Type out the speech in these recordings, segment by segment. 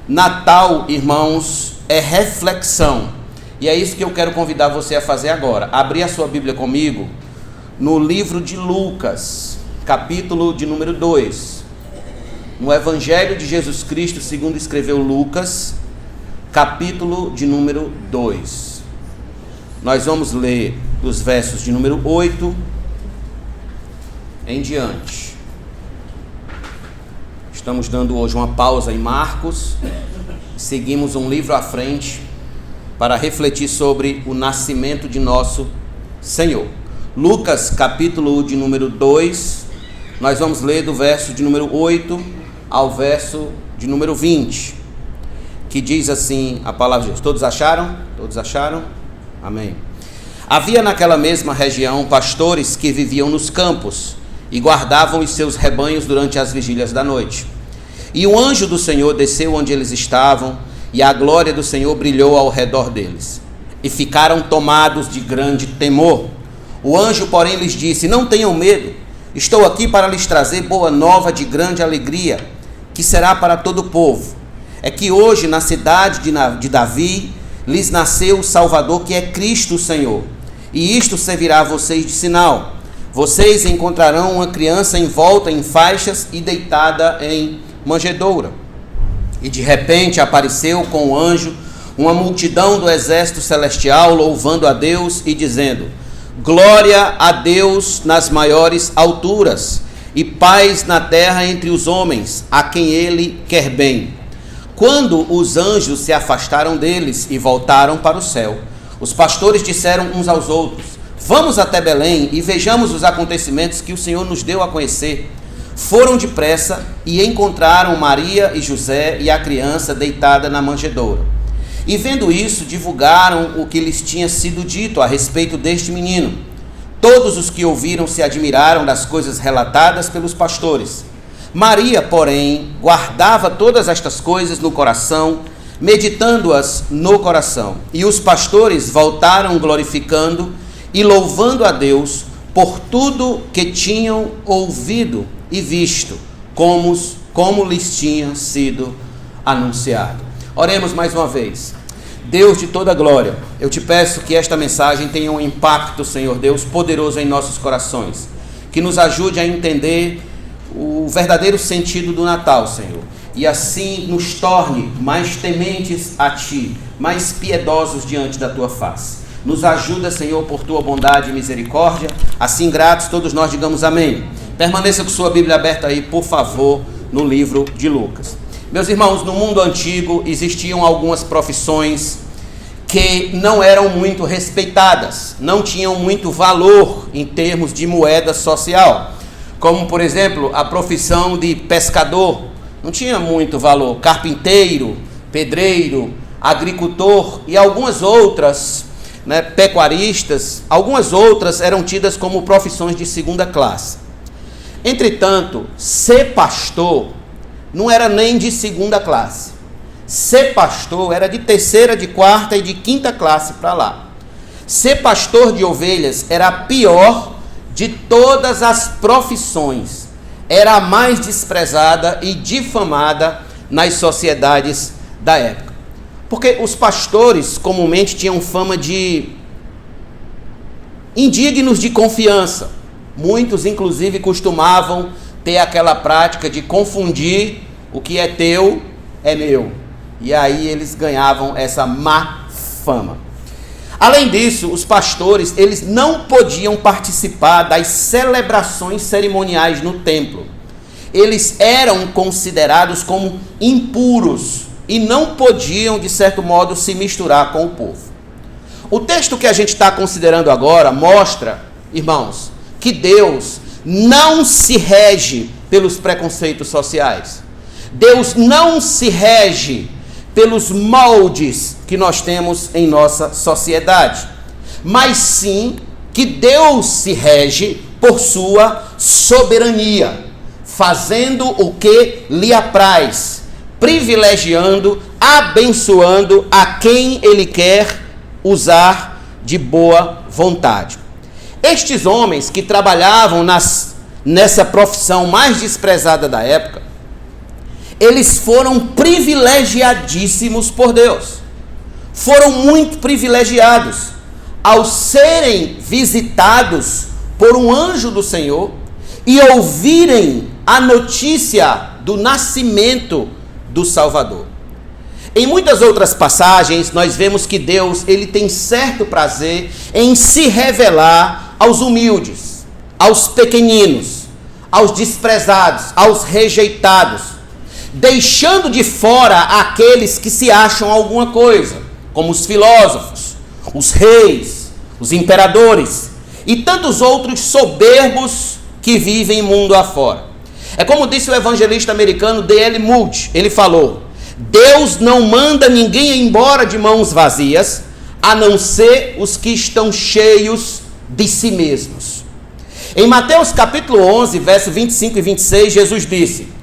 Natal, irmãos, é reflexão. E é isso que eu quero convidar você a fazer agora. Abrir a sua Bíblia comigo no livro de Lucas, capítulo de número 2. No Evangelho de Jesus Cristo, segundo escreveu Lucas, capítulo de número 2. Nós vamos ler os versos de número 8 em diante. Estamos dando hoje uma pausa em Marcos. Seguimos um livro à frente para refletir sobre o nascimento de nosso Senhor. Lucas, capítulo de número 2, nós vamos ler do verso de número 8 ao verso de número 20, que diz assim a palavra de Deus. Todos acharam? Todos acharam? Amém. Havia naquela mesma região pastores que viviam nos campos e guardavam os seus rebanhos durante as vigílias da noite. E o anjo do Senhor desceu onde eles estavam, e a glória do Senhor brilhou ao redor deles. E ficaram tomados de grande temor. O anjo, porém, lhes disse: não tenham medo, estou aqui para lhes trazer boa nova de grande alegria, que será para todo o povo. É que hoje, na cidade de Davi, lhes nasceu o Salvador, que é Cristo o Senhor. E isto servirá a vocês de sinal. Vocês encontrarão uma criança envolta em faixas e deitada em manjedoura. E de repente apareceu com o anjo uma multidão do exército celestial, louvando a Deus e dizendo: glória a Deus nas maiores alturas, e paz na terra entre os homens, a quem ele quer bem. Quando os anjos se afastaram deles e voltaram para o céu, os pastores disseram uns aos outros: vamos até Belém e vejamos os acontecimentos que o Senhor nos deu a conhecer. Foram depressa e encontraram Maria e José e a criança deitada na manjedoura. E vendo isso, divulgaram o que lhes tinha sido dito a respeito deste menino. Todos os que ouviram se admiraram das coisas relatadas pelos pastores. Maria, porém, guardava todas estas coisas no coração, meditando-as no coração. E os pastores voltaram glorificando e louvando a Deus por tudo que tinham ouvido e visto, como lhes tinha sido anunciado. Oremos mais uma vez. Deus de toda glória, eu te peço que esta mensagem tenha um impacto, Senhor Deus, poderoso em nossos corações, que nos ajude a entender o verdadeiro sentido do Natal, Senhor, e assim nos torne mais tementes a Ti, mais piedosos diante da Tua face. Nos ajuda, Senhor, por Tua bondade e misericórdia. Assim, gratos, todos nós digamos amém. Permaneça com sua Bíblia aberta aí, por favor, no livro de Lucas. Meus irmãos, no mundo antigo existiam algumas profissões que não eram muito respeitadas, não tinham muito valor em termos de moeda social. Como, por exemplo, a profissão de pescador, não tinha muito valor. Carpinteiro, pedreiro, agricultor e algumas outras, pecuaristas, algumas outras eram tidas como profissões de segunda classe. Entretanto, ser pastor não era nem de segunda classe. Ser pastor era de terceira, de quarta e de quinta classe para lá. Ser pastor de ovelhas era a pior de todas as profissões. Era a mais desprezada e difamada nas sociedades da época. Porque os pastores comumente tinham fama de indignos de confiança. Muitos, inclusive, costumavam ter aquela prática de confundir o que é teu é meu. E aí eles ganhavam essa má fama. Além disso, os pastores, eles não podiam participar das celebrações cerimoniais no templo. Eles eram considerados como impuros e não podiam, de certo modo, se misturar com o povo. O texto que a gente está considerando agora mostra, irmãos, que Deus não se rege pelos preconceitos sociais. Deus não se rege pelos moldes que nós temos em nossa sociedade, mas sim que Deus se rege por sua soberania, fazendo o que lhe apraz, privilegiando, abençoando a quem Ele quer usar de boa vontade. Estes homens que trabalhavam nessa profissão mais desprezada da época, eles foram privilegiadíssimos por Deus. Foram muito privilegiados ao serem visitados por um anjo do Senhor e ouvirem a notícia do nascimento do Salvador. Em muitas outras passagens, nós vemos que Deus ele tem certo prazer em se revelar aos humildes, aos pequeninos, aos desprezados, aos rejeitados, deixando de fora aqueles que se acham alguma coisa, como os filósofos, os reis, os imperadores e tantos outros soberbos que vivem mundo afora. É como disse o evangelista americano D.L. Moody, ele falou: Deus não manda ninguém embora de mãos vazias, a não ser os que estão cheios de si mesmos. Em Mateus capítulo 11, verso 25 e 26, Jesus disse: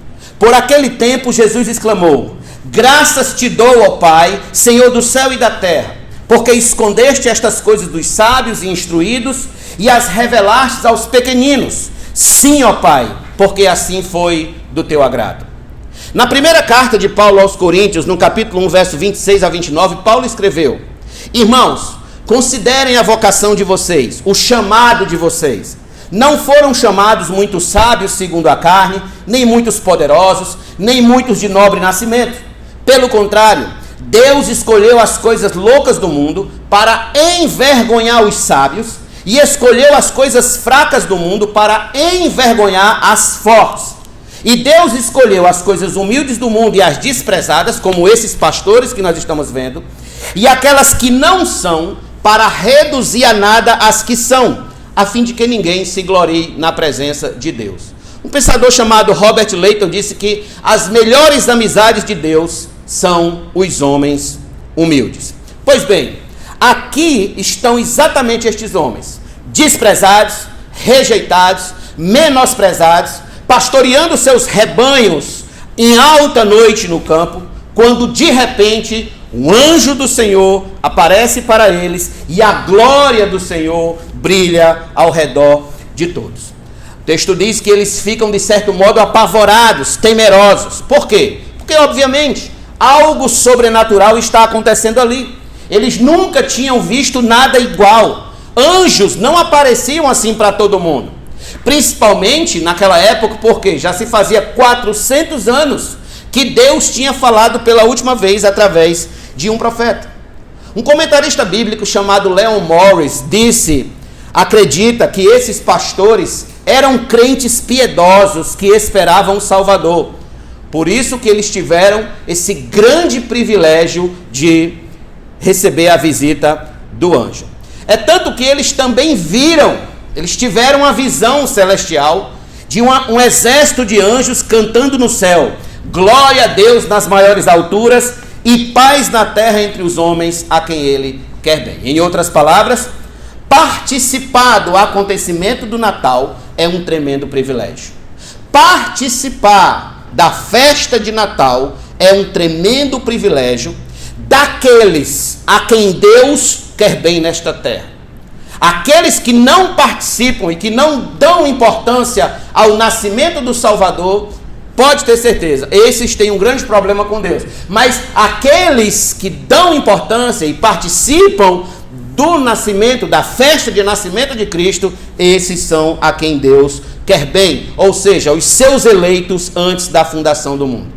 por aquele tempo Jesus exclamou: graças te dou, ó Pai, Senhor do céu e da terra, porque escondeste estas coisas dos sábios e instruídos e as revelaste aos pequeninos. Sim, ó Pai, porque assim foi do teu agrado. Na primeira carta de Paulo aos Coríntios, no capítulo 1, verso 26 a 29, Paulo escreveu: irmãos, considerem a vocação de vocês, o chamado de vocês. Não foram chamados muitos sábios segundo a carne, nem muitos poderosos, nem muitos de nobre nascimento. Pelo contrário, Deus escolheu as coisas loucas do mundo para envergonhar os sábios, e escolheu as coisas fracas do mundo para envergonhar as fortes. E Deus escolheu as coisas humildes do mundo e as desprezadas, como esses pastores que nós estamos vendo, e aquelas que não são, para reduzir a nada as que são, a fim de que ninguém se glorie na presença de Deus. Um pensador chamado Robert Leighton disse que as melhores amizades de Deus são os homens humildes. Pois bem, aqui estão exatamente estes homens, desprezados, rejeitados, menosprezados, pastoreando seus rebanhos em alta noite no campo, quando de repente um anjo do Senhor aparece para eles e a glória do Senhor brilha ao redor de todos. O texto diz que eles ficam de certo modo apavorados, temerosos. Por quê? Porque obviamente algo sobrenatural está acontecendo ali. Eles nunca tinham visto nada igual. Anjos não apareciam assim para todo mundo. Principalmente naquela época, porque já se fazia 400 anos que Deus tinha falado pela última vez através de um profeta. Um comentarista bíblico chamado Leon Morris acredita que esses pastores eram crentes piedosos que esperavam o Salvador. Por isso que eles tiveram esse grande privilégio de receber a visita do anjo. É tanto que eles também eles tiveram a visão celestial de um exército de anjos cantando no céu: glória a Deus nas maiores alturas e paz na terra entre os homens a quem ele quer bem. Em outras palavras, participar do acontecimento do Natal é um tremendo privilégio. Participar da festa de Natal é um tremendo privilégio daqueles a quem Deus quer bem nesta terra. Aqueles que não participam e que não dão importância ao nascimento do Salvador, pode ter certeza, esses têm um grande problema com Deus. Mas aqueles que dão importância e participam do nascimento, da festa de nascimento de Cristo, esses são a quem Deus quer bem, ou seja, os seus eleitos antes da fundação do mundo.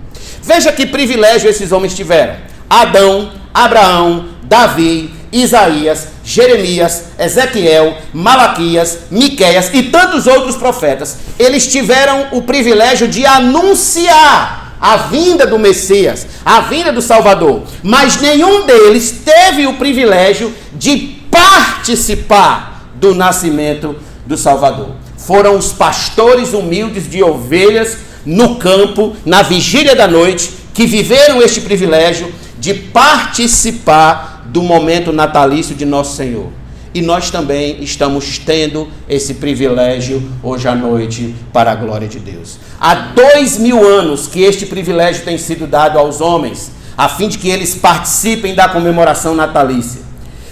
Veja que privilégio esses homens tiveram: Adão, Abraão, Davi, Isaías, Jeremias, Ezequiel, Malaquias, Miqueias e tantos outros profetas. Eles tiveram o privilégio de anunciar a vinda do Messias, a vinda do Salvador, mas nenhum deles teve o privilégio de participar do nascimento do Salvador. Foram os pastores humildes de ovelhas no campo, na vigília da noite, que viveram este privilégio de participar do momento natalício de nosso Senhor. E nós também estamos tendo esse privilégio hoje à noite para a glória de Deus. Há 2000 anos que este privilégio tem sido dado aos homens, a fim de que eles participem da comemoração natalícia.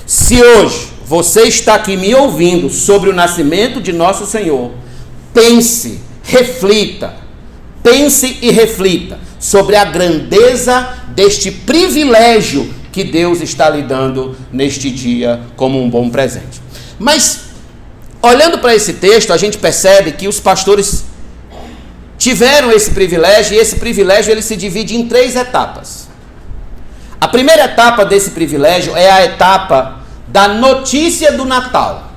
Se hoje você está aqui me ouvindo sobre o nascimento de nosso Senhor, pense e reflita sobre a grandeza deste privilégio que Deus está lhe dando neste dia como um bom presente. Mas, olhando para esse texto, a gente percebe que os pastores tiveram esse privilégio, e esse privilégio ele se divide em 3 etapas. A primeira etapa desse privilégio é a etapa da notícia do Natal.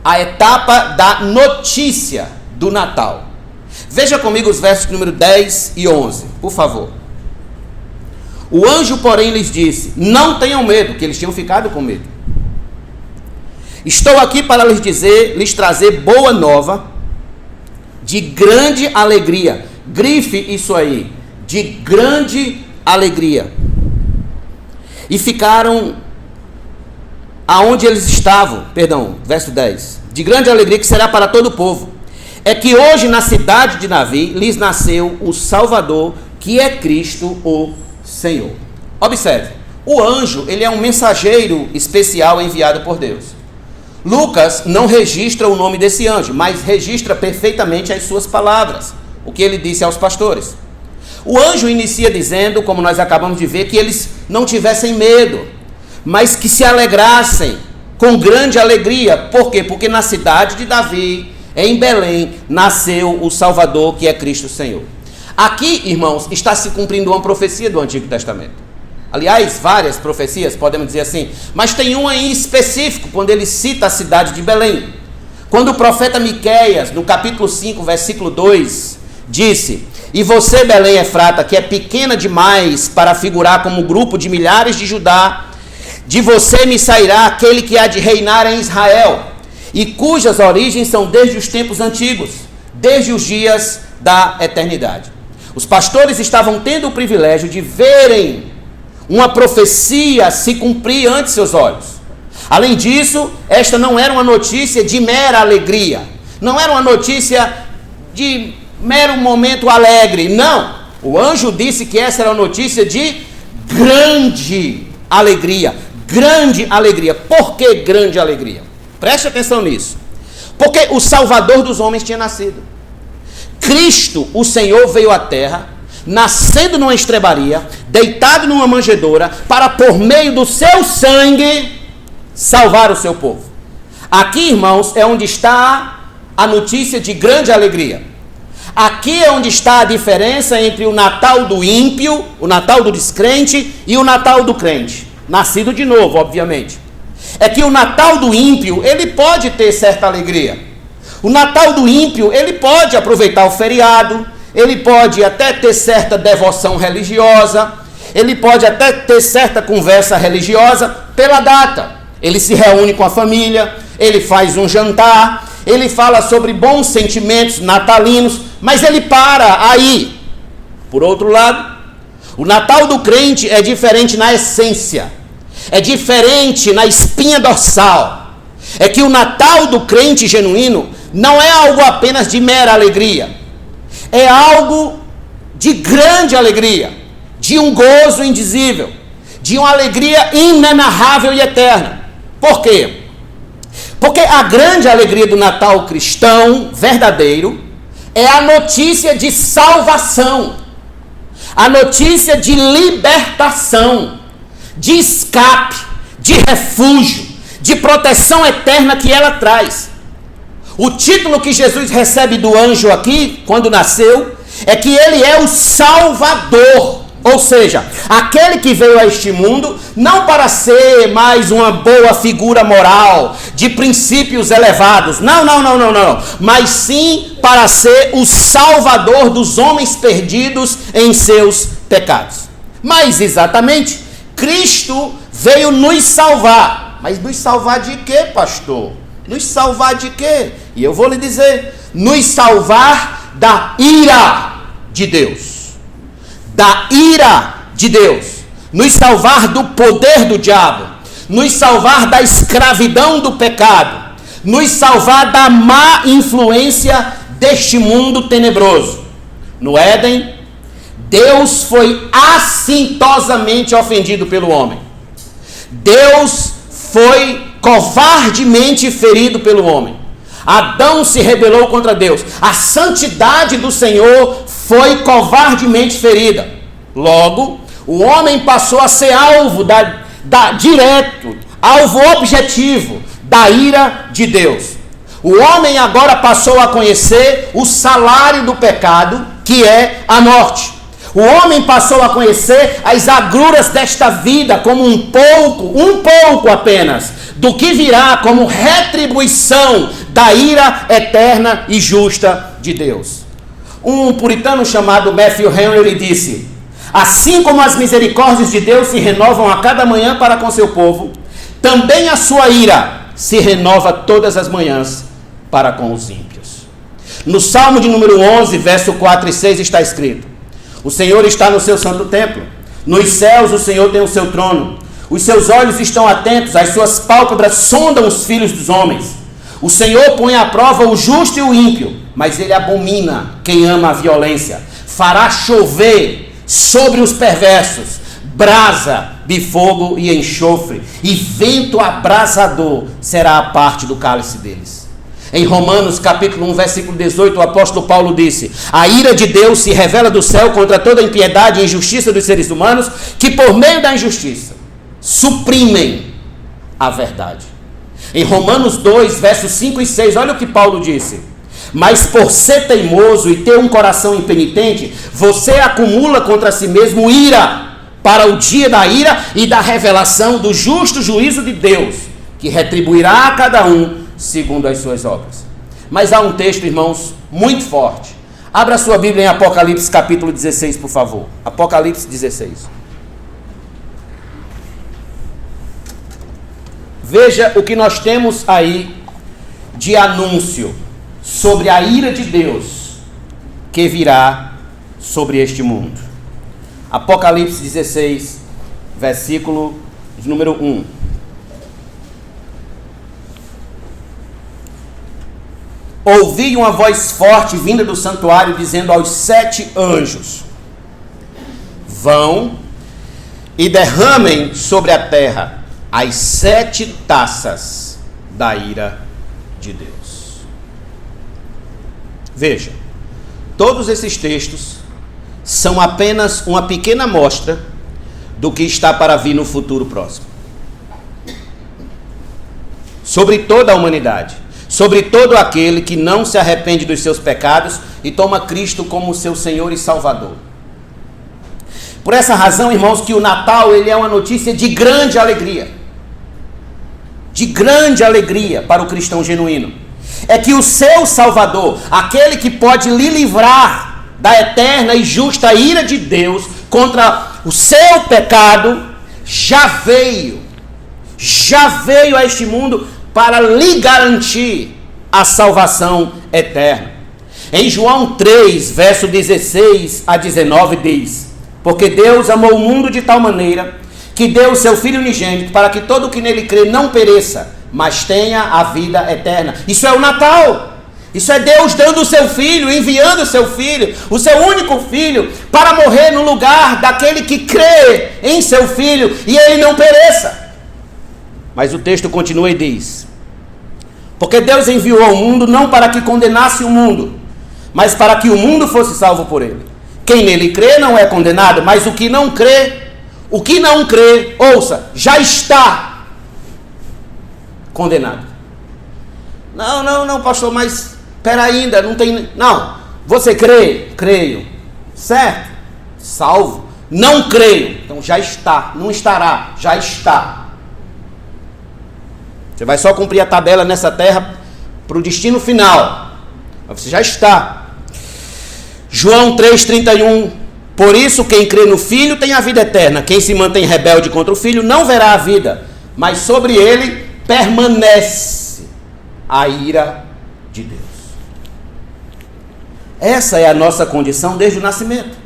A etapa da notícia do Natal. Veja comigo os versos número 10 e 11, por favor. O anjo, porém, lhes disse: não tenham medo, que eles tinham ficado com medo. Estou aqui para lhes trazer boa nova de grande alegria. Grife isso aí, de grande alegria. E ficaram aonde eles estavam, verso 10. De grande alegria que será para todo o povo. É que hoje na cidade de Davi lhes nasceu o Salvador, que é Cristo o Senhor. Observe, o anjo, ele é um mensageiro especial enviado por Deus. Lucas não registra o nome desse anjo, mas registra perfeitamente as suas palavras, o que ele disse aos pastores. O anjo inicia dizendo, como nós acabamos de ver, que eles não tivessem medo, mas que se alegrassem com grande alegria. Por quê? Porque na cidade de Davi, em Belém, nasceu o Salvador, que é Cristo Senhor. Aqui, irmãos, está se cumprindo uma profecia do Antigo Testamento. Aliás, várias profecias, podemos dizer assim, mas tem uma em específico, quando ele cita a cidade de Belém. Quando o profeta Miqueias, no capítulo 5, versículo 2, disse: e você, Belém Efrata, que é pequena demais para figurar como grupo de milhares de Judá, de você me sairá aquele que há de reinar em Israel, e cujas origens são desde os tempos antigos, desde os dias da eternidade. Os pastores estavam tendo o privilégio de verem uma profecia se cumprir ante seus olhos. Além disso, esta não era uma notícia de mera alegria, não era uma notícia de mero momento alegre, não. O anjo disse que essa era uma notícia de grande alegria. Grande alegria. Por que grande alegria? Preste atenção nisso. Porque o Salvador dos homens tinha nascido. Cristo, o Senhor, veio à terra, nascendo numa estrebaria, deitado numa manjedoura, para por meio do seu sangue salvar o seu povo. Aqui, irmãos, é onde está a notícia de grande alegria. Aqui é onde está a diferença entre o Natal do ímpio, o Natal do descrente e o Natal do crente, nascido de novo, obviamente. É que o Natal do ímpio, ele pode ter certa alegria. O Natal do ímpio, ele pode aproveitar o feriado, ele pode até ter certa devoção religiosa, ele pode até ter certa conversa religiosa pela data. Ele se reúne com a família, ele faz um jantar, ele fala sobre bons sentimentos natalinos, mas ele para aí. Por outro lado, o Natal do crente é diferente na essência, é diferente na espinha dorsal. É que o Natal do crente genuíno não é algo apenas de mera alegria, é algo de grande alegria, de um gozo indizível, de uma alegria inenarrável e eterna. Por quê? Porque a grande alegria do Natal cristão verdadeiro é a notícia de salvação, a notícia de libertação, de escape, de refúgio, de proteção eterna que ela traz. O título que Jesus recebe do anjo aqui, quando nasceu, é que ele é o Salvador. Ou seja, aquele que veio a este mundo não para ser mais uma boa figura moral, de princípios elevados, não, mas sim para ser o Salvador dos homens perdidos em seus pecados. Mas exatamente, Cristo veio nos salvar. Mas nos salvar de quê, pastor? Nos salvar de quê? E eu vou lhe dizer, nos salvar da ira de Deus. Da ira de Deus, nos salvar do poder do diabo, nos salvar da escravidão do pecado, nos salvar da má influência deste mundo tenebroso. No Éden, Deus foi assintosamente ofendido pelo homem. Deus foi covardemente ferido pelo homem. Adão se rebelou contra Deus. A santidade do Senhor foi covardemente ferida. Logo, o homem passou a ser alvo direto, alvo objetivo da ira de Deus. O homem agora passou a conhecer o salário do pecado, que é a morte. O homem passou a conhecer as agruras desta vida como um pouco apenas, do que virá como retribuição da ira eterna e justa de Deus. Um puritano chamado Matthew Henry disse: assim como as misericórdias de Deus se renovam a cada manhã para com seu povo, também a sua ira se renova todas as manhãs para com os ímpios. No Salmo de número 11, verso 4 e 6 está escrito: o Senhor está no seu santo templo, nos céus o Senhor tem o seu trono, os seus olhos estão atentos, as suas pálpebras sondam os filhos dos homens. O Senhor põe à prova o justo e o ímpio, mas ele abomina quem ama a violência. Fará chover sobre os perversos brasa de fogo e enxofre, e vento abrasador será a parte do cálice deles. Em Romanos capítulo 1, versículo 18, o apóstolo Paulo disse: a ira de Deus se revela do céu contra toda a impiedade e injustiça dos seres humanos, que por meio da injustiça suprimem a verdade. Em Romanos 2, versos 5 e 6, olha o que Paulo disse: mas por ser teimoso e ter um coração impenitente, você acumula contra si mesmo ira, para o dia da ira e da revelação do justo juízo de Deus, que retribuirá a cada um segundo as suas obras. Mas há um texto, irmãos, muito forte. Abra sua Bíblia em Apocalipse capítulo 16, por favor. Apocalipse 16. Veja o que nós temos aí de anúncio sobre a ira de Deus que virá sobre este mundo. Apocalipse 16, versículo de número 1. Ouvi uma voz forte vinda do santuário dizendo aos 7 anjos: vão e derramem sobre a terra as 7 taças da ira de Deus. Veja, todos esses textos são apenas uma pequena amostra do que está para vir no futuro próximo. Sobre toda a humanidade, sobre todo aquele que não se arrepende dos seus pecados e toma Cristo como seu Senhor e Salvador. Por essa razão, irmãos, que o Natal ele é uma notícia de grande alegria. De grande alegria para o cristão genuíno. É que o seu Salvador, aquele que pode lhe livrar da eterna e justa ira de Deus contra o seu pecado, já veio a este mundo para lhe garantir a salvação eterna. Em João 3, verso 16 a 19 diz: porque Deus amou o mundo de tal maneira que deu o seu Filho unigênito para que todo o que nele crê não pereça, mas tenha a vida eterna. Isso é o Natal. Isso é Deus dando o seu Filho, enviando o seu Filho, o seu único Filho, para morrer no lugar daquele que crê em seu Filho e ele não pereça. Mas o texto continua e diz: porque Deus enviou ao mundo não para que condenasse o mundo, mas para que o mundo fosse salvo por ele. Quem nele crê não é condenado, mas o que não crê, ouça, já está condenado. Não, pastor, mas espera ainda, não tem... Não, você crê? Creio. Certo? Salvo. Não creio. Então já está, não estará, já está. Você vai só cumprir a tabela nessa terra para o destino final. Mas você já está. João 3,31. Por isso quem crê no Filho tem a vida eterna. Quem se mantém rebelde contra o Filho não verá a vida, mas sobre ele permanece a ira de Deus. Essa é a nossa condição desde o nascimento.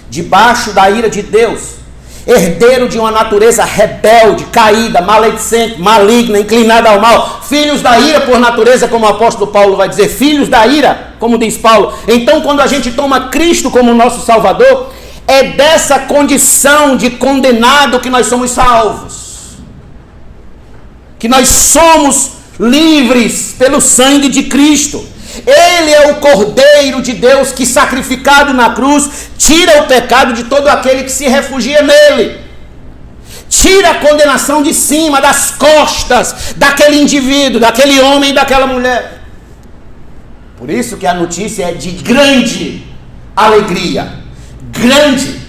Debaixo da ira de Deus. Herdeiro de uma natureza rebelde, caída, maledicente, maligna, inclinada ao mal. Filhos da ira por natureza, como o apóstolo Paulo vai dizer. Filhos da ira, como diz Paulo. Então, quando a gente toma Cristo como nosso Salvador, é dessa condição de condenado que nós somos salvos. Que nós somos livres pelo sangue de Cristo. Ele é o Cordeiro de Deus que, sacrificado na cruz, tira o pecado de todo aquele que se refugia nele. Tira a condenação de cima, das costas daquele indivíduo, daquele homem e daquela mulher. Por isso que a notícia é de grande alegria. Grande.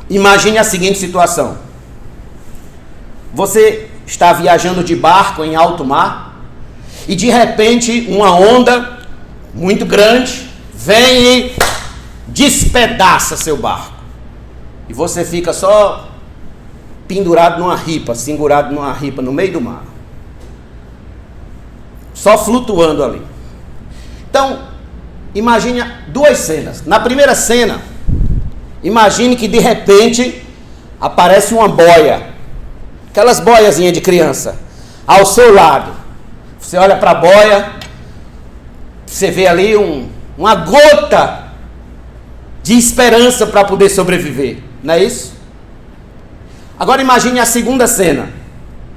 Imagine a seguinte situação. Você está viajando de barco em alto mar e de repente uma onda muito grande vem e despedaça seu barco. E você fica só pendurado numa ripa, segurado numa ripa no meio do mar. Só flutuando ali. Então, imagine duas cenas. Na primeira cena, imagine que de repente aparece uma boia. Aquelas boiazinhas de criança, ao seu lado. Você olha para a boia, você vê ali uma gota de esperança para poder sobreviver. Não é isso? Agora imagine a segunda cena.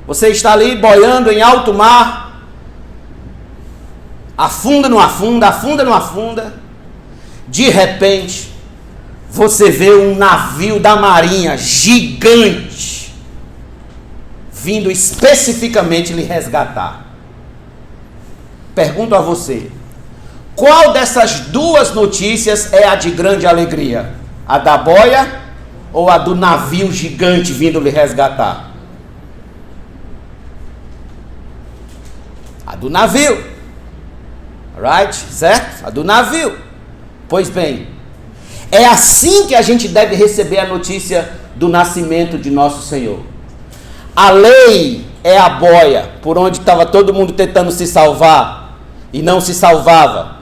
Você está ali boiando em alto mar. Afunda, não afunda, afunda, não afunda. De repente, você vê um navio da marinha gigante vindo especificamente lhe resgatar. Pergunto a você, qual dessas duas notícias é a de grande alegria? A da boia ou a do navio gigante vindo lhe resgatar? A do navio. Right? Certo? A do navio. Pois bem, é assim que a gente deve receber a notícia do nascimento de nosso Senhor. A lei é a boia por onde estava todo mundo tentando se salvar e não se salvava.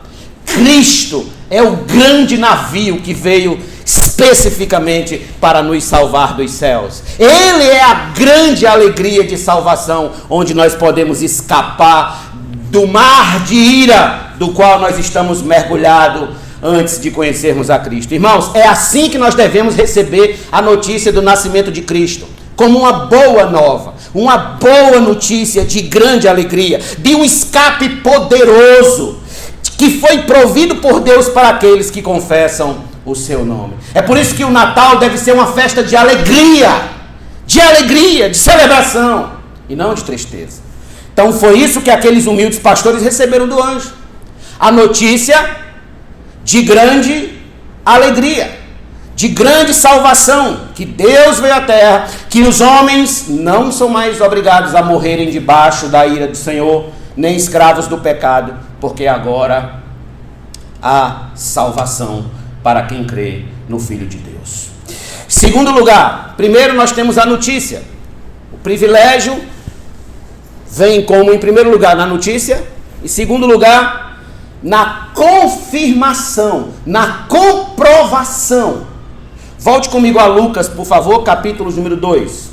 Cristo é o grande navio que veio especificamente para nos salvar dos céus. Ele é a grande alegria de salvação, onde nós podemos escapar do mar de ira do qual nós estamos mergulhados antes de conhecermos a Cristo. Irmãos, é assim que nós devemos receber a notícia do nascimento de Cristo. Como uma boa nova, uma boa notícia de grande alegria, de um escape poderoso, que foi provido por Deus para aqueles que confessam o seu nome. É por isso que o Natal deve ser uma festa de alegria, de celebração, e não de tristeza. Então foi isso que aqueles humildes pastores receberam do anjo. A notícia de grande alegria, de grande salvação, que Deus veio à terra, que os homens não são mais obrigados a morrerem debaixo da ira do Senhor, nem escravos do pecado, porque agora há salvação para quem crê no Filho de Deus. Segundo lugar, primeiro nós temos a notícia. O privilégio vem como, em primeiro lugar, na notícia, em segundo lugar, na confirmação, na comprovação. Volte comigo a Lucas, por favor, capítulo número 2.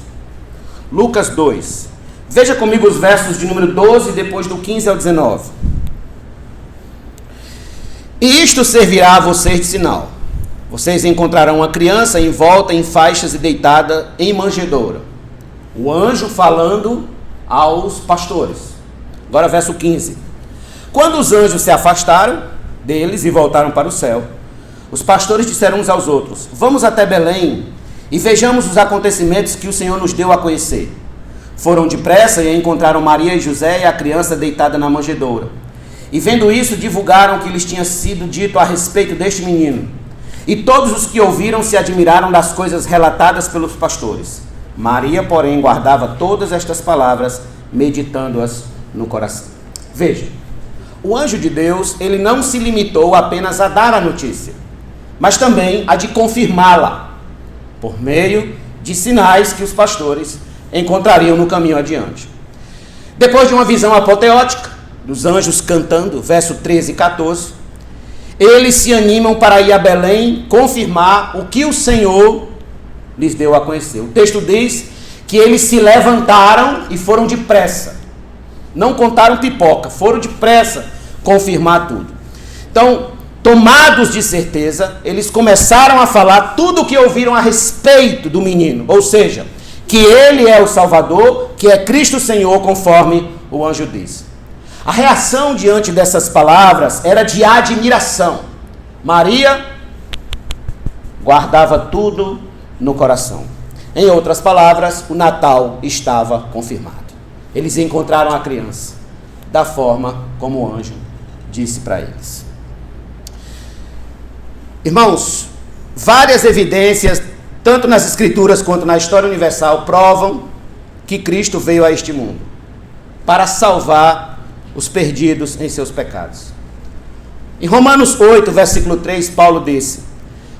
Lucas 2. Veja comigo os versos de número 12, depois do 15 ao 19. E isto servirá a vocês de sinal. Vocês encontrarão uma criança envolta em faixas e deitada em manjedoura. O anjo falando aos pastores. Agora verso 15. Quando os anjos se afastaram deles e voltaram para o céu, os pastores disseram uns aos outros: vamos até Belém e vejamos os acontecimentos que o Senhor nos deu a conhecer. Foram depressa e encontraram Maria e José e a criança deitada na manjedoura. E vendo isso, divulgaram o que lhes tinha sido dito a respeito deste menino. E todos os que ouviram se admiraram das coisas relatadas pelos pastores. Maria, porém, guardava todas estas palavras, meditando-as no coração. Veja, o anjo de Deus, ele não se limitou apenas a dar a notícia, mas também a de confirmá-la, por meio de sinais que os pastores encontrariam no caminho adiante. Depois de uma visão apoteótica, dos anjos cantando, verso 13 e 14, eles se animam para ir a Belém confirmar o que o Senhor lhes deu a conhecer. O texto diz que eles se levantaram e foram depressa. Não contaram pipoca, foram depressa confirmar tudo. Então, tomados de certeza, eles começaram a falar tudo o que ouviram a respeito do menino. Ou seja, que ele é o Salvador, que é Cristo Senhor, conforme o anjo diz. A reação diante dessas palavras era de admiração. Maria guardava tudo no coração. Em outras palavras, o Natal estava confirmado. Eles encontraram a criança da forma como o anjo disse para eles. Irmãos, várias evidências, tanto nas Escrituras quanto na história universal, provam que Cristo veio a este mundo para salvar os perdidos em seus pecados. Em Romanos 8, versículo 3, Paulo disse: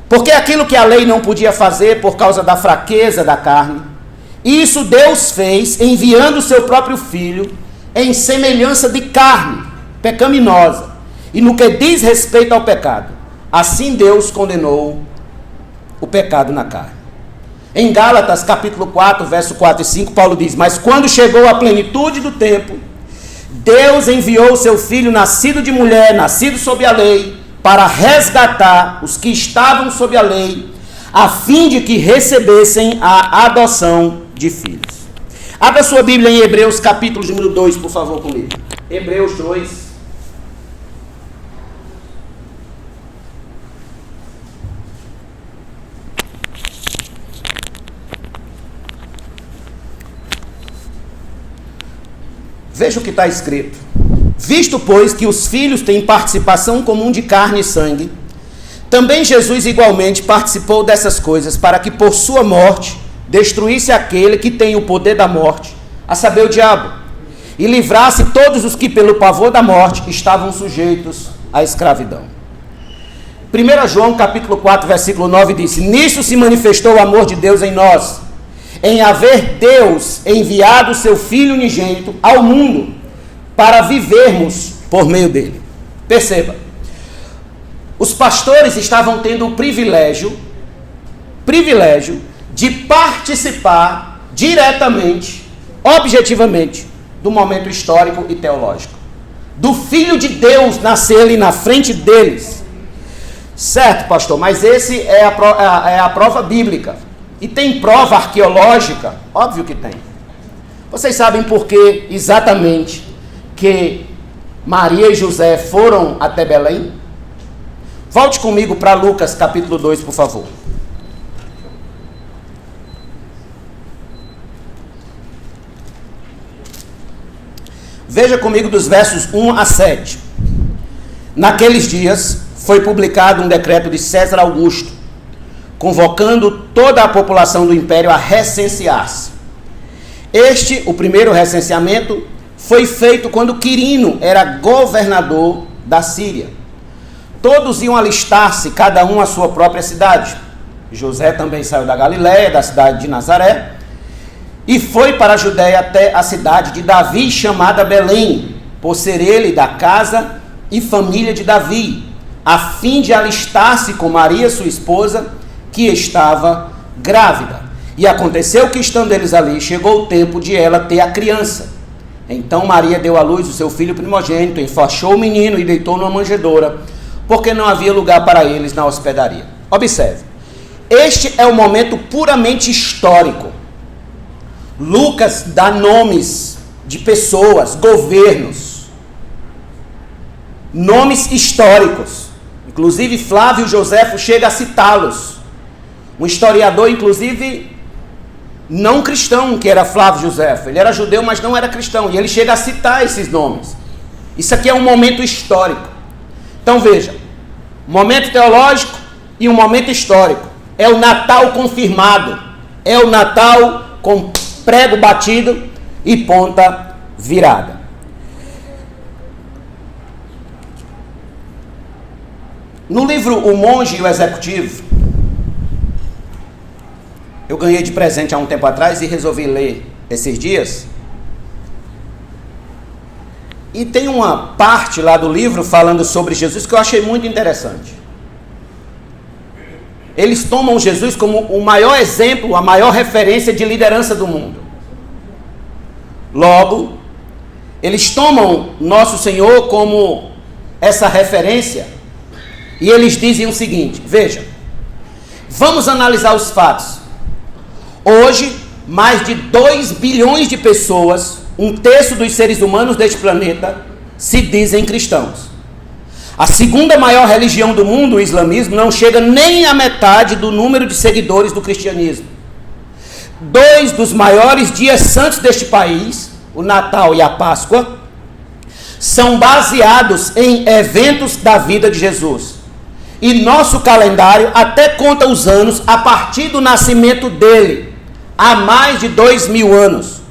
porque aquilo que a lei não podia fazer por causa da fraqueza da carne, isso Deus fez enviando o seu próprio Filho em semelhança de carne pecaminosa. E no que diz respeito ao pecado, assim Deus condenou o pecado na carne. Em Gálatas capítulo 4, verso 4 e 5, Paulo diz: mas quando chegou a plenitude do tempo, Deus enviou o seu Filho, nascido de mulher, nascido sob a lei, para resgatar os que estavam sob a lei, a fim de que recebessem a adoção de filhos. Abra sua Bíblia em Hebreus capítulo número 2, por favor, comigo. Hebreus 2. Veja o que está escrito. Visto, pois, que os filhos têm participação comum de carne e sangue, também Jesus igualmente participou dessas coisas, para que por sua morte destruísse aquele que tem o poder da morte, a saber, o diabo, e livrasse todos os que pelo pavor da morte estavam sujeitos à escravidão. 1 João capítulo 4, versículo 9 diz: nisso se manifestou o amor de Deus em nós, em haver Deus enviado o seu Filho unigênito ao mundo, para vivermos por meio dele. Perceba, os pastores estavam tendo o privilégio de participar diretamente, objetivamente, do momento histórico e teológico, do Filho de Deus nascer ali na frente deles. Certo, pastor, mas esse é a prova bíblica. E tem prova arqueológica? Óbvio que tem. Vocês sabem por que exatamente que Maria e José foram até Belém? Volte comigo para Lucas capítulo 2, por favor. Veja comigo dos versos 1 a 7. Naqueles dias foi publicado um decreto de César Augusto, convocando toda a população do império a recensear-se. O primeiro recenseamento, foi feito quando Quirino era governador da Síria. Todos iam alistar-se, cada um à sua própria cidade. José também saiu da Galiléia, da cidade de Nazaré, e foi para a Judéia até a cidade de Davi, chamada Belém, por ser ele da casa e família de Davi, a fim de alistar-se com Maria, sua esposa, que estava grávida. E aconteceu que, estando eles ali, chegou o tempo de ela ter a criança. Então Maria deu à luz o seu filho primogênito, enfaixou o menino e deitou numa manjedoura, porque não havia lugar para eles na hospedaria. Observe, este é um momento puramente histórico. Lucas dá nomes de pessoas, governos, nomes históricos. Inclusive Flávio Joséfo chega a citá-los. Um historiador, inclusive, não cristão, que era Flávio Joséfo. Ele era judeu, mas não era cristão. E ele chega a citar esses nomes. Isso aqui é um momento histórico. Então veja, um momento teológico e um momento histórico. É o Natal confirmado. É o Natal com prego batido e ponta virada. No livro O Monge e o Executivo, eu ganhei de presente há um tempo atrás e resolvi ler esses dias. E tem uma parte lá do livro falando sobre Jesus que eu achei muito interessante. Eles tomam Jesus como o maior exemplo, a maior referência de liderança do mundo. Logo, eles tomam Nosso Senhor como essa referência e eles dizem o seguinte: veja, vamos analisar os fatos. Hoje, mais de 2 bilhões de pessoas, um terço dos seres humanos deste planeta, se dizem cristãos. A segunda maior religião do mundo, o islamismo, não chega nem à metade do número de seguidores do cristianismo. 2 dos maiores dias santos deste país, o Natal e a Páscoa, são baseados em eventos da vida de Jesus. E nosso calendário até conta os anos a partir do nascimento dele, há mais de 2000 anos.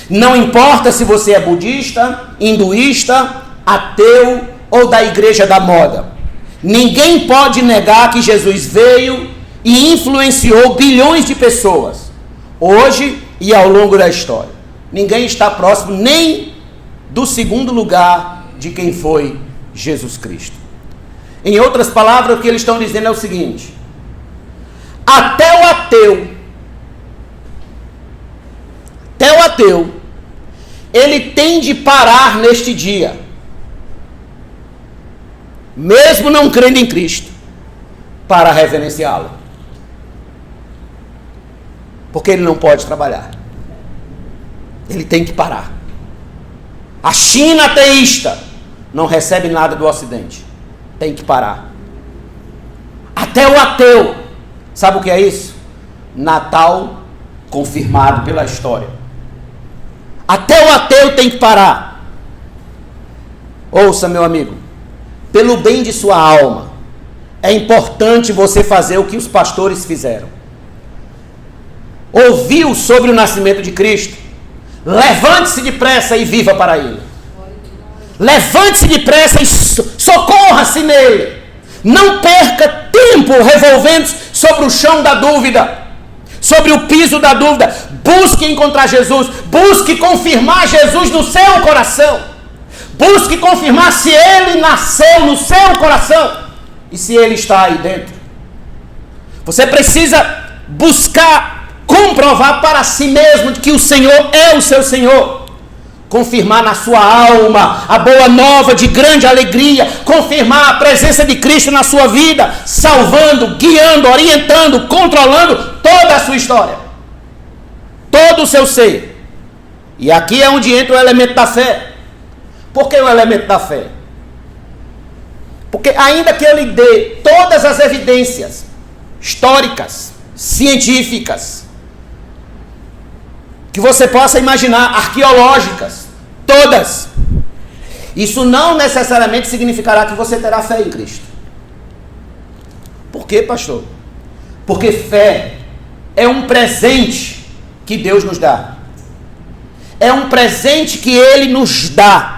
Não importa se você é budista, hinduísta, ateu ou da igreja da moda. Ninguém pode negar que Jesus veio e influenciou bilhões de pessoas, hoje e ao longo da história. Ninguém está próximo nem do segundo lugar de quem foi Jesus Cristo. Em outras palavras, o que eles estão dizendo é o seguinte: até o ateu, ele tem de parar neste dia, mesmo não crendo em Cristo, para reverenciá-lo. Porque ele não pode trabalhar. Ele tem que parar. A China ateísta não recebe nada do Ocidente. Tem que parar. Até o ateu. Sabe o que é isso? Natal confirmado pela história. Até o ateu tem que parar. Ouça, meu amigo. Pelo bem de sua alma, é importante você fazer o que os pastores fizeram. Ouviu sobre o nascimento de Cristo? Levante-se depressa e viva para ele. Levante-se depressa e socorra-se nele. Não perca tempo revolvendo sobre o chão da dúvida, sobre o piso da dúvida. Busque encontrar Jesus. Busque confirmar Jesus no seu coração. Busque confirmar se ele nasceu no seu coração e se ele está aí dentro. Você precisa buscar comprovar para si mesmo que o Senhor é o seu Senhor. Confirmar na sua alma a boa nova de grande alegria. Confirmar a presença de Cristo na sua vida, salvando, guiando, orientando, controlando toda a sua história, todo o seu ser. E aqui é onde entra o elemento da fé. Por que o elemento da fé? Porque ainda que eu lhe dê todas as evidências históricas, científicas, que você possa imaginar, arqueológicas, todas, isso não necessariamente significará que você terá fé em Cristo. Por quê, pastor? Porque fé é um presente que Deus nos dá. É um presente que Ele nos dá.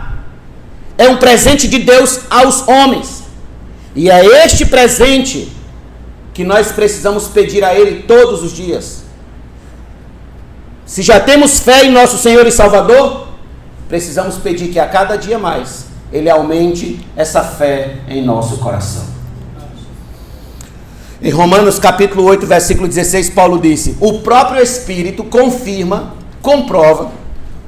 É um presente de Deus aos homens. E é este presente que nós precisamos pedir a Ele todos os dias. Se já temos fé em nosso Senhor e Salvador, precisamos pedir que a cada dia mais Ele aumente essa fé em nosso coração. Em Romanos capítulo 8, versículo 16, Paulo disse: o próprio Espírito confirma, comprova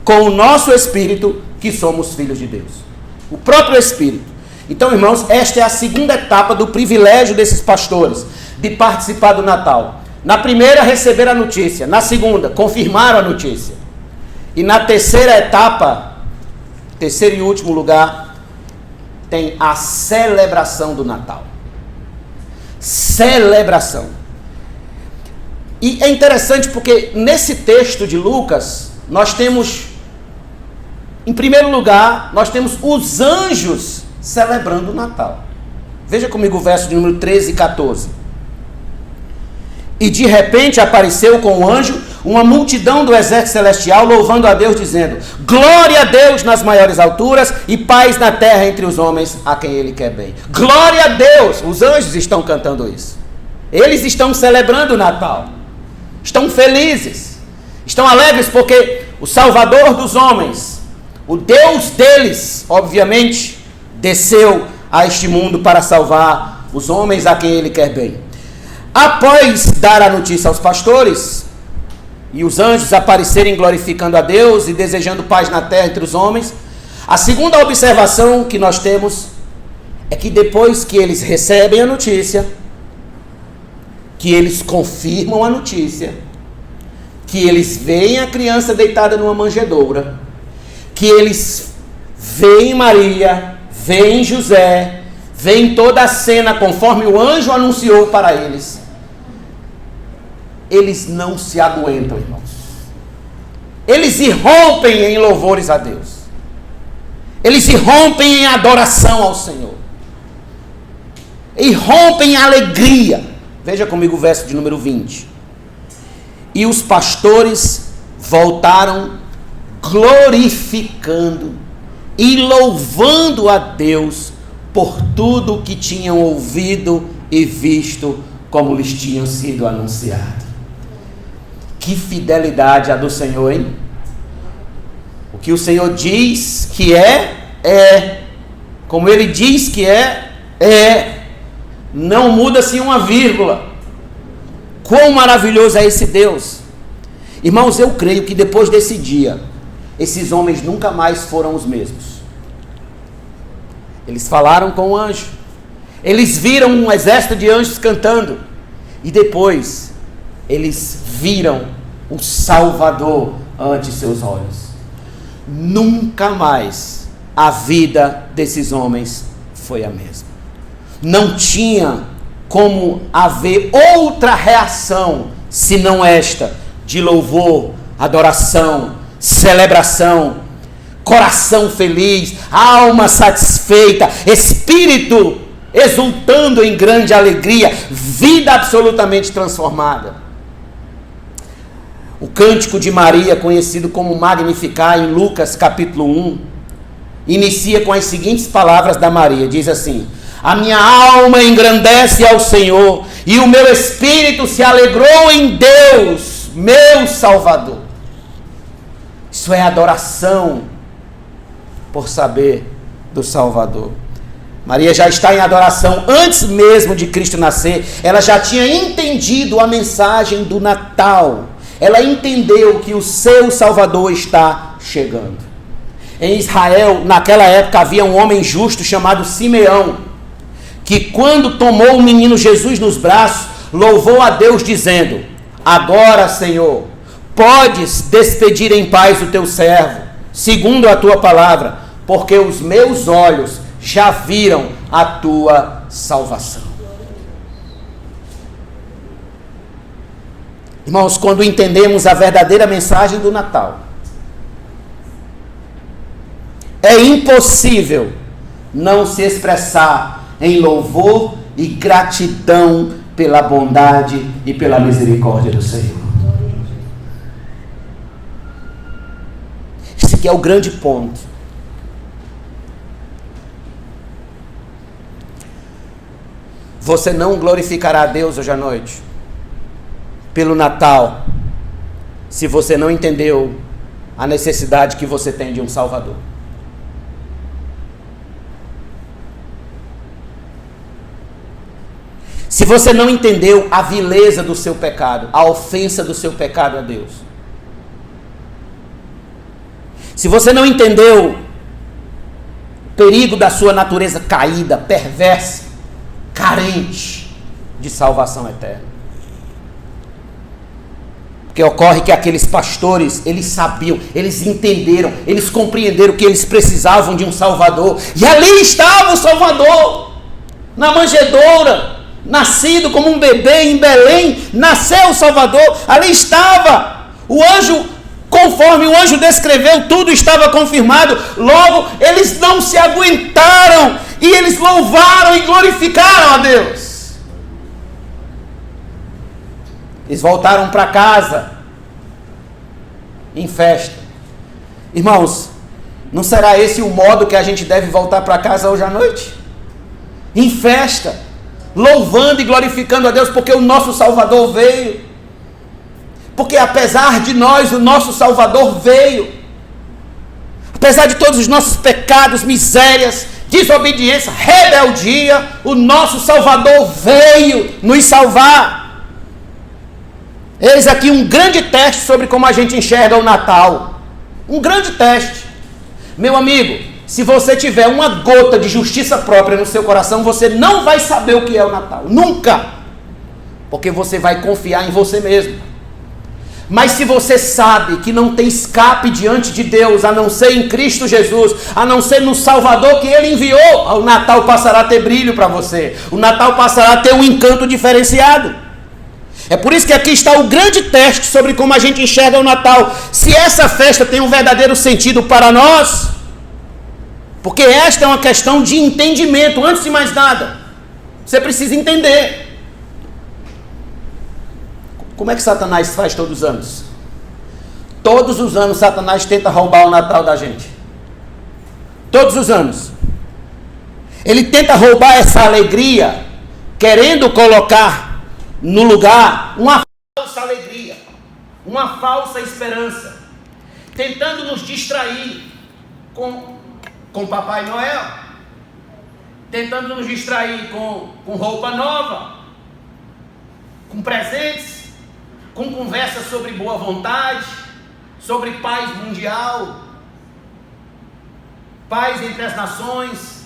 com o nosso Espírito que somos filhos de Deus. O próprio Espírito. Então, irmãos, esta é a segunda etapa do privilégio desses pastores de participar do Natal. Na primeira, receber a notícia. Na segunda, confirmar a notícia. E na terceira etapa, terceiro e último lugar, tem a celebração do Natal. Celebração. E é interessante porque nesse texto de Lucas, nós temos, em primeiro lugar, nós temos os anjos celebrando o Natal. Veja comigo o verso de número 13 e 14. E de repente apareceu com o anjo uma multidão do exército celestial, louvando a Deus, dizendo: glória a Deus nas maiores alturas e paz na terra entre os homens a quem Ele quer bem. Glória a Deus! Os anjos estão cantando isso. Eles estão celebrando o Natal. Estão felizes. Estão alegres porque o Salvador dos homens, o Deus deles, obviamente, desceu a este mundo para salvar os homens a quem Ele quer bem. Após dar a notícia aos pastores e os anjos aparecerem glorificando a Deus e desejando paz na terra entre os homens, a segunda observação que nós temos é que depois que eles recebem a notícia, que eles confirmam a notícia, que eles veem a criança deitada numa manjedoura, que eles vê em Maria, vê em José, vê em toda a cena conforme o anjo anunciou para eles. Eles não se aguentam, irmãos. Eles irrompem em louvores a Deus. Eles irrompem em adoração ao Senhor. Irrompem em alegria. Veja comigo o verso de número 20. E os pastores voltaram glorificando e louvando a Deus por tudo o que tinham ouvido e visto, como lhes tinham sido anunciado. Que fidelidade a do Senhor, hein? O que o Senhor diz que é. Como Ele diz que é. Não muda-se uma vírgula. Quão maravilhoso é esse Deus! Irmãos, eu creio que depois desse dia, esses homens nunca mais foram os mesmos. Eles falaram com o anjo. Eles viram um exército de anjos cantando. E depois, eles viram o Salvador ante seus olhos. Nunca mais a vida desses homens foi a mesma. Não tinha como haver outra reação senão esta, de louvor, adoração, celebração, coração feliz, alma satisfeita, espírito exultando em grande alegria, vida absolutamente transformada. O cântico de Maria, conhecido como Magnificat, em Lucas capítulo 1, inicia com as seguintes palavras da Maria, diz assim: a minha alma engrandece ao Senhor, e o meu espírito se alegrou em Deus, meu Salvador. Isso é adoração por saber do Salvador. Maria já está em adoração antes mesmo de Cristo nascer. Ela já tinha entendido a mensagem do Natal. Ela entendeu que o seu Salvador está chegando. Em Israel, naquela época, havia um homem justo chamado Simeão, que quando tomou o menino Jesus nos braços, louvou a Deus dizendo: agora, Senhor, podes despedir em paz o teu servo, segundo a tua palavra, porque os meus olhos já viram a tua salvação. Irmãos, quando entendemos a verdadeira mensagem do Natal, é impossível não se expressar em louvor e gratidão pela bondade e pela misericórdia do Senhor. Esse aqui é o grande ponto. Você não glorificará a Deus hoje à noite pelo Natal, se você não entendeu a necessidade que você tem de um Salvador. Se você não entendeu a vileza do seu pecado, a ofensa do seu pecado a Deus. Se você não entendeu o perigo da sua natureza caída, perversa, carente de salvação eterna. Porque ocorre que aqueles pastores, eles sabiam, eles entenderam, eles compreenderam que eles precisavam de um Salvador. E ali estava o Salvador, na manjedoura, nascido como um bebê em Belém, nasceu o Salvador, ali estava. O anjo, conforme o anjo descreveu, tudo estava confirmado. Logo, eles não se aguentaram e eles louvaram e glorificaram a Deus. Eles voltaram para casa em festa. Irmãos, não será esse o modo que a gente deve voltar para casa hoje à noite? Em festa, louvando e glorificando a Deus, porque o nosso Salvador veio. Porque apesar de nós, o nosso Salvador veio. Apesar de todos os nossos pecados, misérias, desobediência, rebeldia, o nosso Salvador veio nos salvar. Eis aqui um grande teste sobre como a gente enxerga o Natal. Um grande teste. Meu amigo, se você tiver uma gota de justiça própria no seu coração, você não vai saber o que é o Natal. Nunca. Porque você vai confiar em você mesmo. Mas se você sabe que não tem escape diante de Deus, a não ser em Cristo Jesus, a não ser no Salvador que Ele enviou, o Natal passará a ter brilho para você. O Natal passará a ter um encanto diferenciado. É por isso que aqui está o grande teste sobre como a gente enxerga o Natal. Se essa festa tem um verdadeiro sentido para nós, porque esta é uma questão de entendimento, antes de mais nada. Você precisa entender. Como é que Satanás faz todos os anos? Todos os anos Satanás tenta roubar o Natal da gente. Todos os anos. Ele tenta roubar essa alegria, querendo colocar no lugar uma falsa alegria, uma falsa esperança, tentando nos distrair com Papai Noel, tentando nos distrair com roupa nova, com presentes, com conversas sobre boa vontade, sobre paz mundial, paz entre as nações,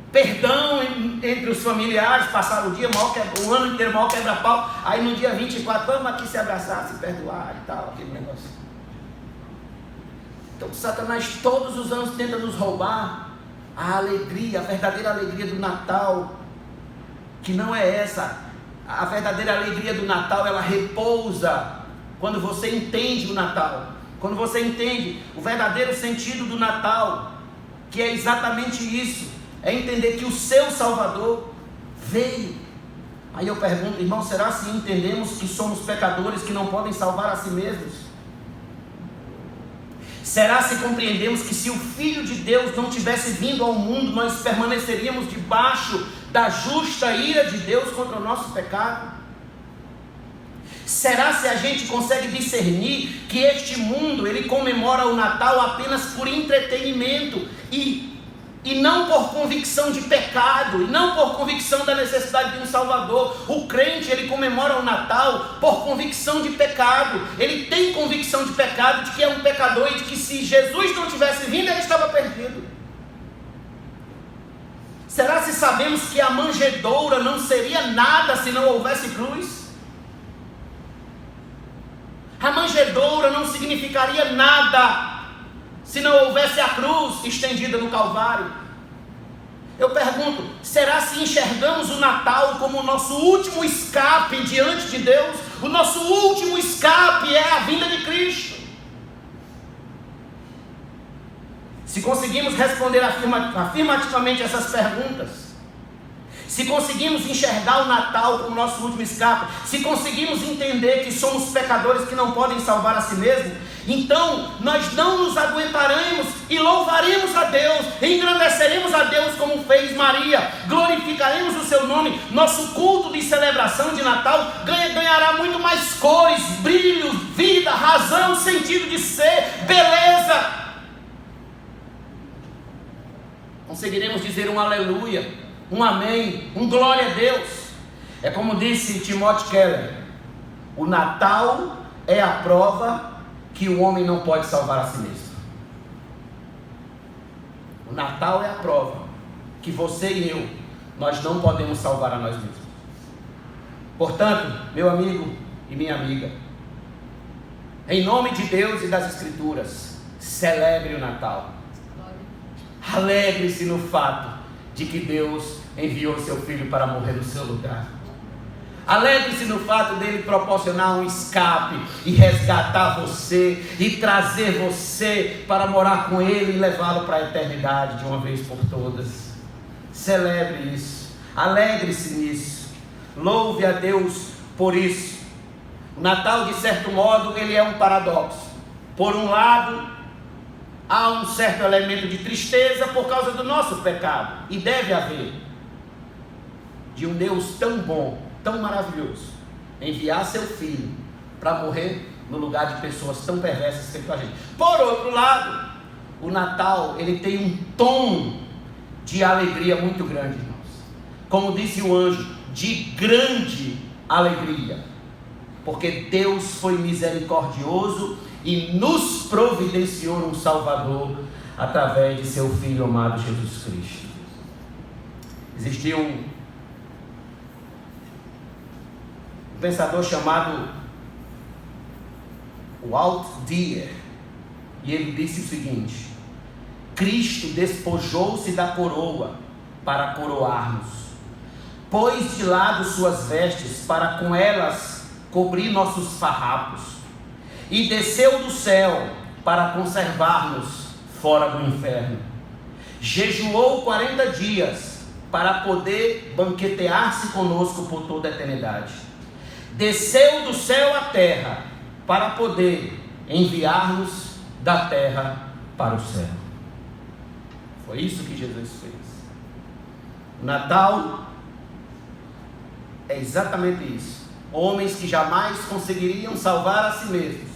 perdão entre os familiares, passar o ano inteiro mal quebra-pau, aí no dia 24, vamos aqui se abraçar, se perdoar e tal, aquele negócio. Então Satanás todos os anos tenta nos roubar a alegria, a verdadeira alegria do Natal, que não é essa. A verdadeira alegria do Natal, ela repousa quando você entende o Natal, quando você entende o verdadeiro sentido do Natal, que é exatamente isso, é entender que o seu Salvador veio. Aí eu pergunto, irmão, será se entendemos que somos pecadores que não podem salvar a si mesmos? Será se compreendemos que se o Filho de Deus não tivesse vindo ao mundo, nós permaneceríamos debaixo da justa ira de Deus contra o nosso pecado? Será se a gente consegue discernir que este mundo, ele comemora o Natal apenas por entretenimento e não por convicção de pecado, e não por convicção da necessidade de um Salvador? O crente, ele comemora o Natal por convicção de pecado. Ele tem convicção de pecado, de que é um pecador e de que se Jesus não tivesse vindo, ele estava perdido. Será se sabemos que a manjedoura não seria nada se não houvesse cruz? A manjedoura não significaria nada se não houvesse a cruz estendida no Calvário. Eu pergunto, será se enxergamos o Natal como o nosso último escape diante de Deus? O nosso último escape é a vinda de Cristo. Se conseguimos responder afirmativamente essas perguntas, se conseguimos enxergar o Natal como nosso último escape, se conseguimos entender que somos pecadores que não podem salvar a si mesmos, então nós não nos aguentaremos e louvaremos a Deus, engrandeceremos a Deus como fez Maria, glorificaremos o seu nome. Nosso culto de celebração de Natal ganhará muito mais cores, brilho, vida, razão, sentido de ser, beleza. Conseguiremos dizer um aleluia, um amém, um glória a Deus. É como disse Timothy Keller: o Natal é a prova que o homem não pode salvar a si mesmo. O Natal é a prova que você e eu, nós não podemos salvar a nós mesmos. Portanto, meu amigo e minha amiga, em nome de Deus e das Escrituras, celebre o Natal. Alegre-se no fato de que Deus enviou seu Filho para morrer no seu lugar. Alegre-se no fato dele proporcionar um escape e resgatar você e trazer você para morar com ele e levá-lo para a eternidade de uma vez por todas. Celebre isso, alegre-se nisso, louve a Deus por isso. O Natal, de certo modo, ele é um paradoxo. Por um lado, há um certo elemento de tristeza por causa do nosso pecado, e deve haver, de um Deus tão bom, tão maravilhoso, enviar seu Filho para morrer no lugar de pessoas tão perversas feito a gente. Por outro lado, o Natal, ele tem um tom de alegria muito grande, irmãos. Como disse o anjo, de grande alegria, porque Deus foi misericordioso e nos providenciou um Salvador através de seu Filho amado Jesus Cristo. Existiu um pensador chamado Walt Dyer, e ele disse o seguinte: Cristo despojou-se da coroa para coroar-nos, pôs de lado suas vestes para com elas cobrir nossos farrapos, e desceu do céu para conservar-nos fora do inferno. Jejuou 40 dias para poder banquetear-se conosco por toda a eternidade. Desceu do céu à terra para poder enviar-nos da terra para o céu. Foi isso que Jesus fez. O Natal é exatamente isso. Homens que jamais conseguiriam salvar a si mesmos,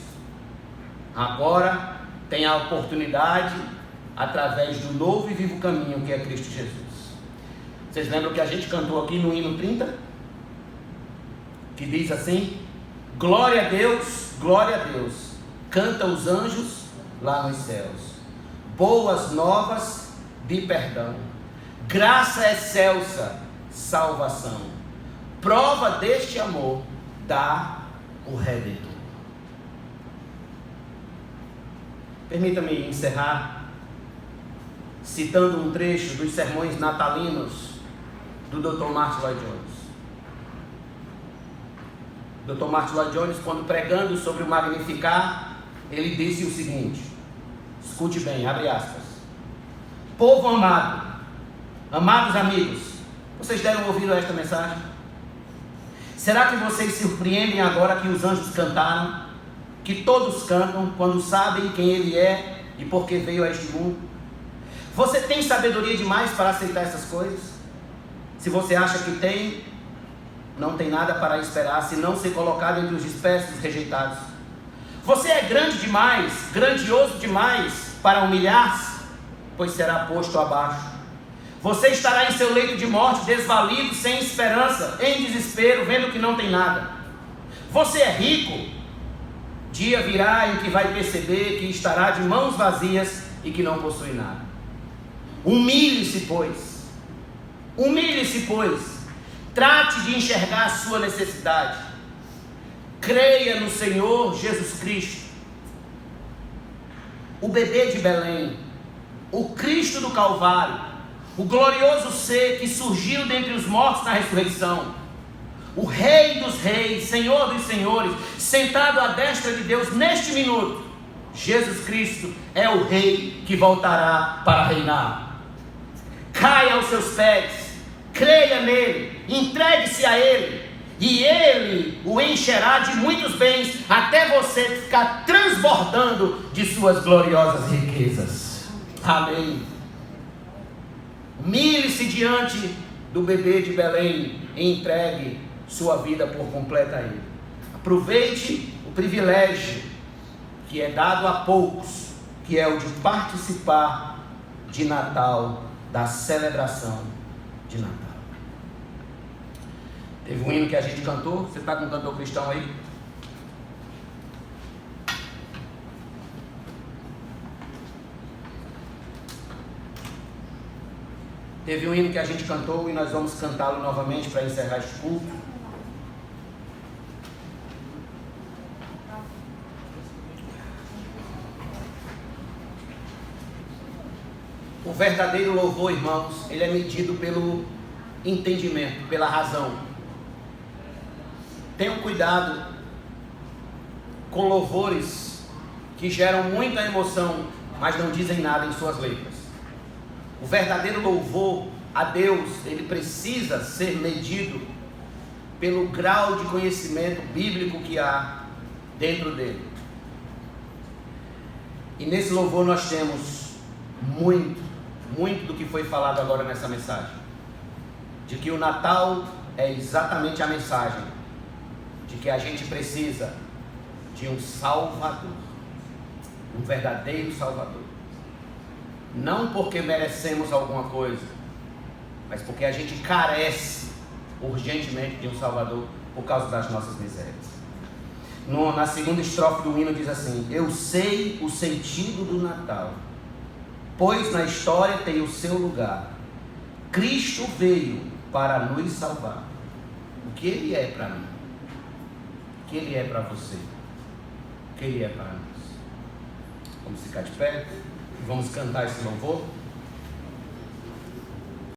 agora têm a oportunidade através do novo e vivo caminho que é Cristo Jesus. Vocês lembram que a gente cantou aqui no hino 30? Que diz assim: glória a Deus, canta os anjos lá nos céus, boas novas de perdão, graça excelsa, salvação, prova deste amor dá o Redentor. Permita-me encerrar citando um trecho dos sermões natalinos do Dr. Martyn Lloyd-Jones. Dr. Martyn Lloyd-Jones, quando pregando sobre o Magnificat, ele disse o seguinte, escute bem, abre aspas: povo amado, amados amigos, vocês deram ouvido a esta mensagem? Será que vocês se surpreendem agora que os anjos cantaram, que todos cantam quando sabem quem Ele é e por que veio a este mundo? Você tem sabedoria demais para aceitar essas coisas? Se você acha que tem, não tem nada para esperar se não ser colocado entre os dispersos rejeitados. Você é grande demais, grandioso demais para humilhar-se, pois será posto abaixo. Você estará em seu leito de morte, desvalido, sem esperança, em desespero, vendo que não tem nada. Você é rico, dia virá em que vai perceber que estará de mãos vazias e que não possui nada. Humilhe-se, pois. Humilhe-se, pois. Trate de enxergar a sua necessidade. Creia no Senhor Jesus Cristo, o bebê de Belém, o Cristo do Calvário, o glorioso ser que surgiu dentre os mortos na ressurreição, o Rei dos reis, Senhor dos senhores, sentado à destra de Deus neste minuto. Jesus Cristo é o Rei que voltará para reinar. Caia aos seus pés, creia nele, entregue-se a ele, e ele o encherá de muitos bens, até você ficar transbordando de suas gloriosas riquezas. Amém. Humilhe-se diante do bebê de Belém e entregue sua vida por completa a ele. Aproveite o privilégio que é dado a poucos, que é o de participar de Natal, da celebração de Natal. Teve um hino que a gente cantou. Você está com um cantor cristão aí? Teve um hino que a gente cantou e nós vamos cantá-lo novamente para encerrar este culto. O verdadeiro louvor, irmãos, ele é medido pelo entendimento, pela razão. Tenham cuidado com louvores que geram muita emoção, mas não dizem nada em suas letras. O verdadeiro louvor a Deus, ele precisa ser medido pelo grau de conhecimento bíblico que há dentro dele. E nesse louvor nós temos muito do que foi falado agora nessa mensagem. De que o Natal é exatamente a mensagem de que a gente precisa de um Salvador, um verdadeiro Salvador. Não porque merecemos alguma coisa, mas porque a gente carece urgentemente de um Salvador por causa das nossas misérias. Na segunda estrofe do hino diz assim: eu sei o sentido do Natal, pois na história tem o seu lugar. Cristo veio para nos salvar. O que Ele é para mim? O que Ele é para você? que Ele é para nós. Vamos ficar de pé e vamos cantar esse louvor.